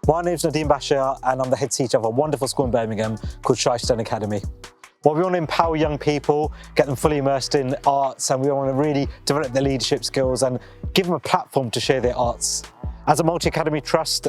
My name's Nadeem Bashir and I'm the head teacher of a wonderful school in Birmingham called Shirestone Academy. Well, we want to empower young people, get them fully immersed in arts, and we want to really develop their leadership skills and give them a platform to share their arts. As a multi-academy trust,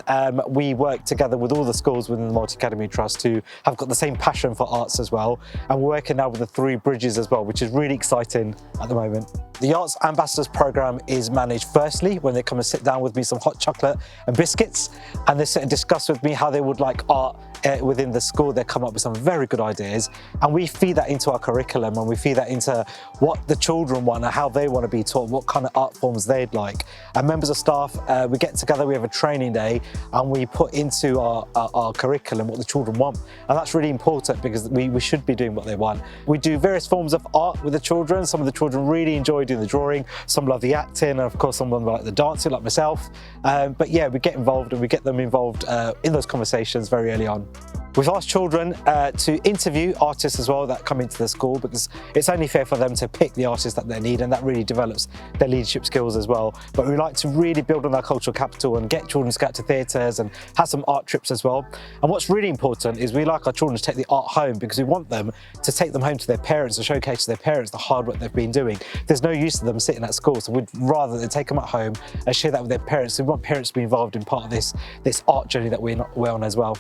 we work together with all the schools within the multi-academy trust who have got the same passion for arts as well. And we're working now with the 3 bridges as well, which is really exciting at the moment. The Arts Ambassadors programme is managed firstly when they come and sit down with me, some hot chocolate and biscuits, and they sit and discuss with me how they would like art within the school. They come up with some very good ideas, and we feed that into our curriculum, and we feed that into what the children want and how they want to be taught, what kind of art forms they'd like. And members of staff, we get together, we have a training day, and we put into our curriculum what the children want. And that's really important because we should be doing what they want. We do various forms of art with the children. Some of the children really enjoy doing the drawing, some love the acting, and of course some of them like the dancing, like myself. But yeah, we get involved and we get them involved in those conversations very early on. We've asked children to interview artists as well that come into the school, because it's only fair for them to pick the artists that they need, and that really develops their leadership skills as well. But we like to really build on our cultural capital and get children to go out to theatres and have some art trips as well. And what's really important is we like our children to take the art home, because we want them to take them home to their parents and showcase to their parents the hard work they've been doing. There's no use to them sitting at school, so we'd rather they take them at home and share that with their parents. So we want parents to be involved in part of this art journey that we're on as well.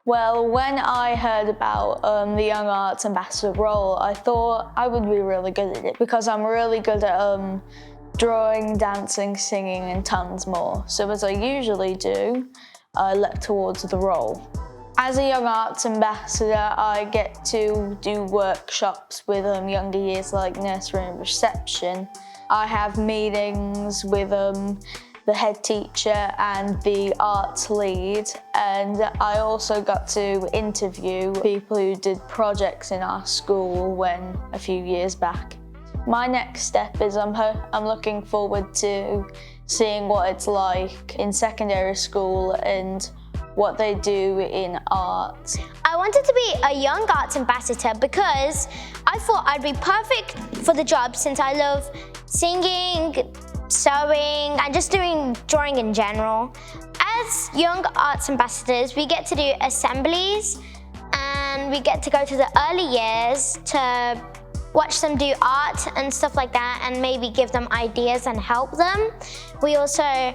Well, when I heard about the Young Arts Ambassador role, I thought I would be really good at it because I'm really good at drawing, dancing, singing and tons more. So as I usually do, I leapt towards the role. As a Young Arts Ambassador, I get to do workshops with younger years like nursery and reception. I have meetings with the head teacher and the arts lead, and I also got to interview people who did projects in our school a few years back. My next step is I'm looking forward to seeing what it's like in secondary school and what they do in art. I wanted to be a Young Arts Ambassador because I thought I'd be perfect for the job, since I love singing, sewing and just doing drawing in general. As Young Arts Ambassadors, we get to do assemblies and we get to go to the early years to watch them do art and stuff like that, and maybe give them ideas and help them. We also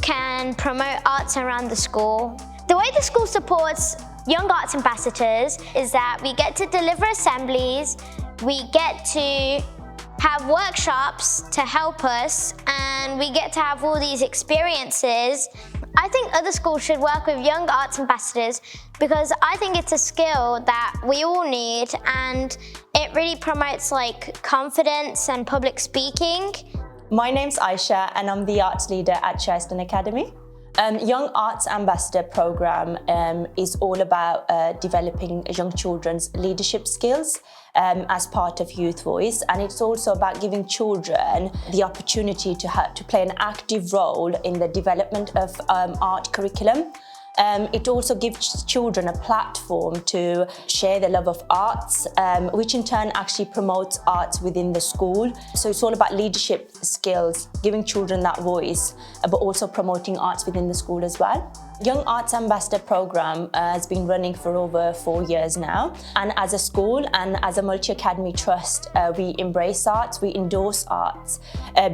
can promote arts around the school. The way the school supports Young Arts Ambassadors is that we get to deliver assemblies, we get to have workshops to help us, and we get to have all these experiences. I think other schools should work with Young Arts Ambassadors because I think it's a skill that we all need, and it really promotes like confidence and public speaking. My name's AISHA and I'm the arts leader at Shirestone Academy. Young Arts Ambassador programme is all about developing young children's leadership skills as part of Youth Voice, and it's also about giving children the opportunity to play an active role in the development of art curriculum. It also gives children a platform to share their love of arts, which in turn actually promotes arts within the school. So it's all about leadership skills, giving children that voice, but also promoting arts within the school as well. Young Arts Ambassador programme has been running for over 4 years now. And as a school and as a multi-academy trust, we embrace arts, we endorse arts,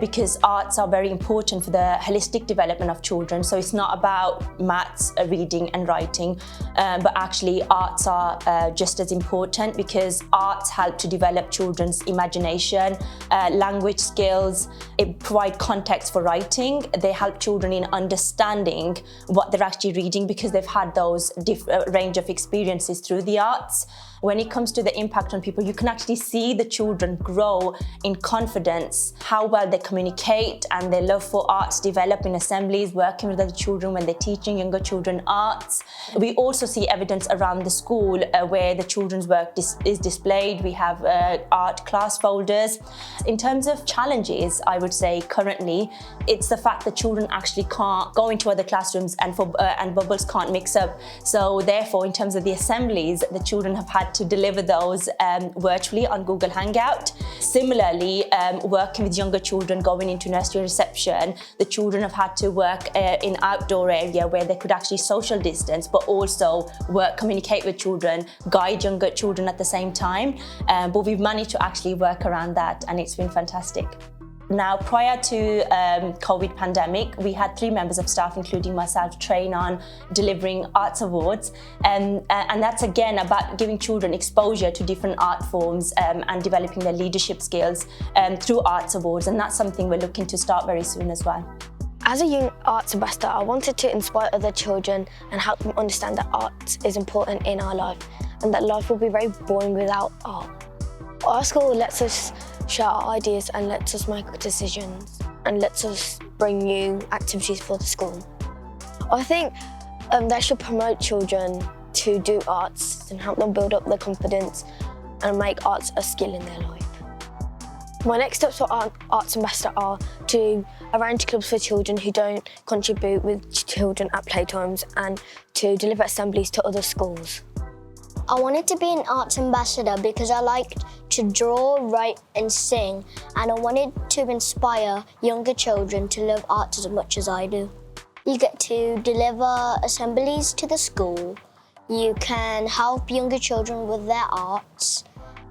because arts are very important for the holistic development of children. So it's not about maths, reading and writing, but actually arts are just as important, because arts help to develop children's imagination, language skills. It provide context for writing. They help children in understanding what they're actually reading, because they've had those range of experiences through the arts. When it comes to the impact on people, you can actually see the children grow in confidence, how well they communicate, and their love for arts develop in assemblies, working with other children when they're teaching younger children arts. We also see evidence around the school where the children's work is displayed. We have art class folders. In terms of challenges, I would say currently, it's the fact that children actually can't go into other classrooms and bubbles can't mix up. So therefore, in terms of the assemblies, the children have had had to deliver those virtually on Google Hangout. Similarly, working with younger children going into nursery reception, the children have had to work in outdoor area where they could actually social distance, but also communicate with children, guide younger children at the same time. But we've managed to actually work around that, and it's been fantastic. Now, prior to COVID pandemic, we had 3 members of staff, including myself, train on delivering arts awards. And that's again about giving children exposure to different art forms and developing their leadership skills through arts awards. And that's something we're looking to start very soon as well. As a young arts ambassador, I wanted to inspire other children and help them understand that art is important in our life and that life will be very boring without art. Our school lets us share our ideas and lets us make decisions and lets us bring new activities for the school. I think they should promote children to do arts and help them build up their confidence and make arts a skill in their life. My next steps for Arts Ambassador are to arrange clubs for children who don't contribute with children at playtimes and to deliver assemblies to other schools. I wanted to be an arts ambassador because I liked to draw, write and sing, and I wanted to inspire younger children to love art as much as I do. You get to deliver assemblies to the school, you can help younger children with their arts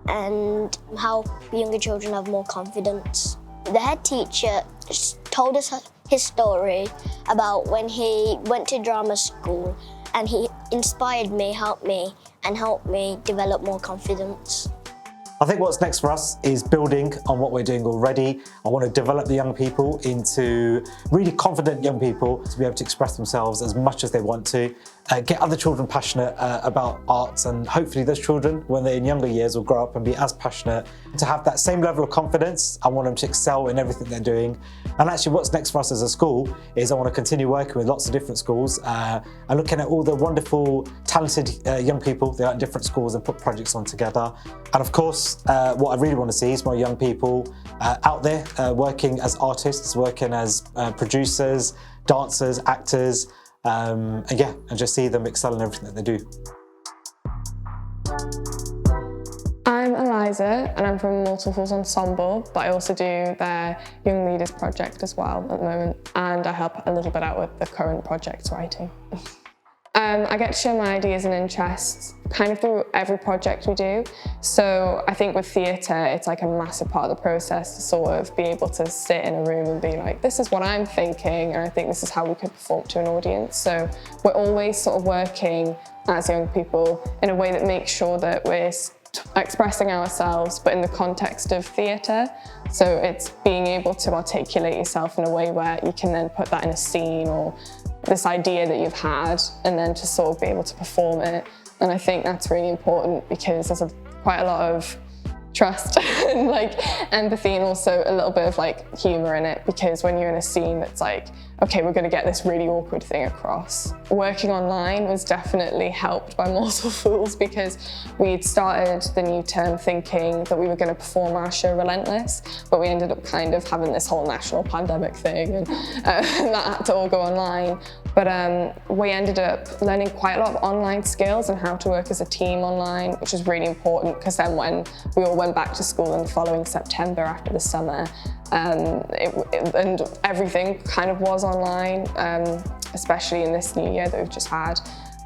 and help younger children have more confidence. The head teacher told us his story about when he went to drama school, and he inspired me, helped me develop more confidence. I think what's next for us is building on what we're doing already. I want to develop the young people into really confident young people to be able to express themselves as much as they want to, get other children passionate about arts, and hopefully those children, when they're in younger years, will grow up and be as passionate. To have that same level of confidence, I want them to excel in everything they're doing. And actually what's next for us as a school is I want to continue working with lots of different schools and looking at all the wonderful, talented young people that are in different schools and put projects on together. And of course, what I really want to see is more young people out there working as artists, working as producers, dancers, actors, and just see them excel in everything that they do. I'm Eliza and I'm from Mortal Fools Ensemble, but I also do their Young Leaders project as well at the moment, and I help a little bit out with the current project writing. I get to share my ideas and interests kind of through every project we do. So I think with theatre, it's like a massive part of the process to sort of be able to sit in a room and be like, this is what I'm thinking, and I think this is how we could perform to an audience. So we're always sort of working as young people in a way that makes sure that we're expressing ourselves, but in the context of theatre. So it's being able to articulate yourself in a way where you can then put that in a scene or this idea that you've had, and then to sort of be able to perform it. And I think that's really important because there's quite a lot of trust and like empathy, and also a little bit of like humour in it, because when you're in a scene that's like, okay, we're going to get this really awkward thing across. Working online was definitely helped by Mortal Fools, because we'd started the new term thinking that we were going to perform our show Relentless, but we ended up kind of having this whole national pandemic thing, and that had to all go online. But we ended up learning quite a lot of online skills and how to work as a team online, which is really important, because then when we all went back to school in the following September after the summer, and everything kind of was online, especially in this new year that we've just had.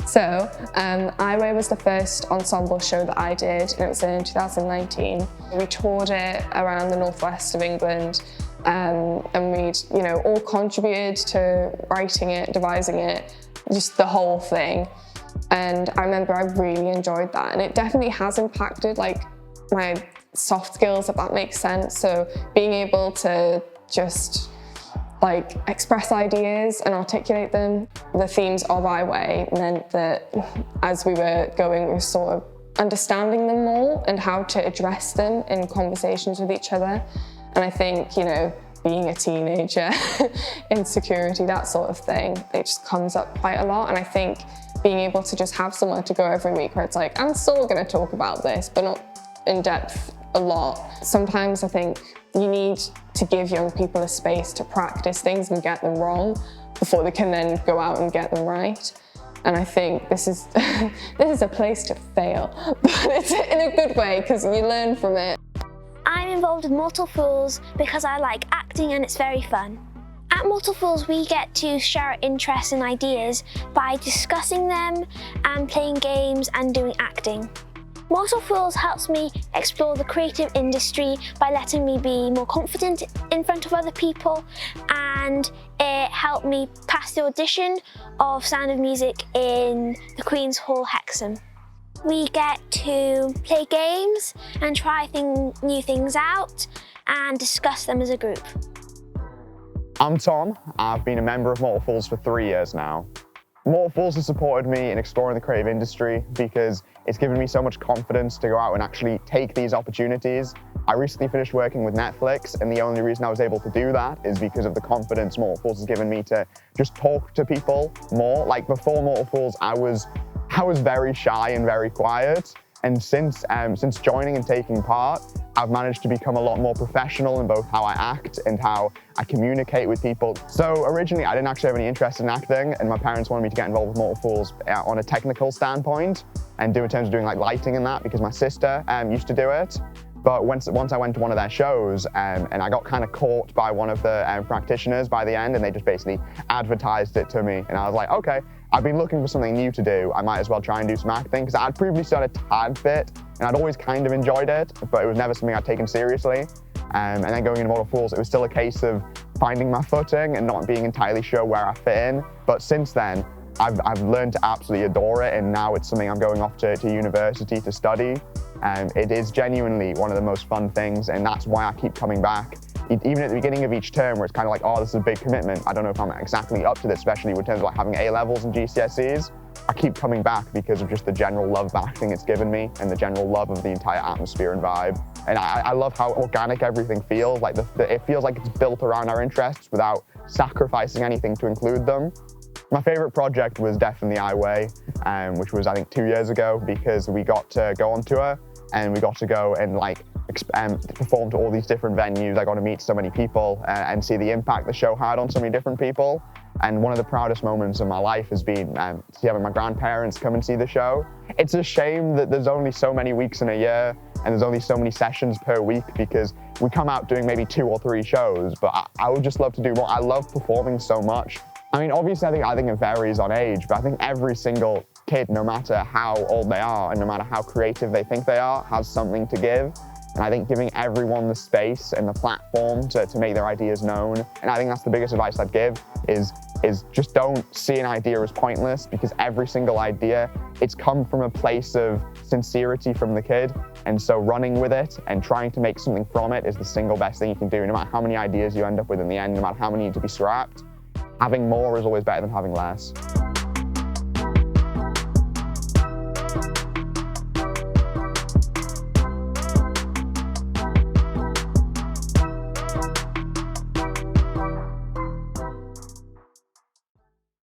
So iWay was the first ensemble show that I did, and it was in 2019. We toured it around the northwest of England, and we'd all contributed to writing it, devising it, just the whole thing. And I remember I really enjoyed that, and it definitely has impacted like my soft skills, if that makes sense. So being able to just like express ideas and articulate them. The themes of iWay meant that as we were going, we were sort of understanding them more and how to address them in conversations with each other. And I think, being a teenager, insecurity, that sort of thing, it just comes up quite a lot. And I think being able to just have somewhere to go every week where it's like, I'm still going to talk about this, but not in depth a lot. Sometimes I think you need to give young people a space to practice things and get them wrong before they can then go out and get them right. And I think this is this is a place to fail, but it's in a good way because you learn from it. I'm involved with Mortal Fools because I like acting and it's very fun. At Mortal Fools, we get to share our interests and ideas by discussing them and playing games and doing acting. Mortal Fools helps me explore the creative industry by letting me be more confident in front of other people, and it helped me pass the audition of Sound of Music in the Queen's Hall Hexham. We get to play games and try new things out and discuss them as a group. I'm Tom. I've been a member of Mortal Fools for 3 years now. Mortal Fools has supported me in exploring the creative industry because it's given me so much confidence to go out and actually take these opportunities. I recently finished working with Netflix, and the only reason I was able to do that is because of the confidence Mortal Fools has given me to just talk to people more. Like before Mortal Fools, I was very shy and very quiet. And since joining and taking part, I've managed to become a lot more professional in both how I act and how I communicate with people. So originally, I didn't actually have any interest in acting, and my parents wanted me to get involved with Mortal Fools on a technical standpoint and do in terms of doing like lighting and that, because my sister used to do it. But once I went to one of their shows and I got kind of caught by one of the practitioners by the end, and they just basically advertised it to me, and I was like, okay, I've been looking for something new to do. I might as well try and do some acting, because I'd previously done a tad bit, and I'd always kind of enjoyed it, but it was never something I'd taken seriously. And then going into Mortal Fools, it was still a case of finding my footing and not being entirely sure where I fit in. But since then, I've learned to absolutely adore it, and now it's something I'm going off to university to study. It is genuinely one of the most fun things, and that's why I keep coming back. Even at the beginning of each term, where it's kind of like, oh, this is a big commitment, I don't know if I'm exactly up to this, especially in terms of like having A-levels and GCSEs. I keep coming back because of just the general love of acting it's given me and the general love of the entire atmosphere and vibe. And I love how organic everything feels. Like it feels like it's built around our interests without sacrificing anything to include them. My favorite project was definitely I Way, which was I think 2 years ago, because we got to go on tour and we got to go and like perform to all these different venues. I got to meet so many people and see the impact the show had on so many different people. And one of the proudest moments of my life has been having my grandparents come and see the show. It's a shame that there's only so many weeks in a year and there's only so many sessions per week, because we come out doing maybe 2 or 3 shows, but I would just love to do more. I love performing so much. I mean, obviously I think it varies on age, but I think every single kid, no matter how old they are and no matter how creative they think they are, has something to give. And I think giving everyone the space and the platform to make their ideas known, and I think that's the biggest advice I'd give, is just don't see an idea as pointless, because every single idea, it's come from a place of sincerity from the kid. And so running with it and trying to make something from it is the single best thing you can do. No matter how many ideas you end up with in the end, no matter how many need to be scrapped, having more is always better than having less.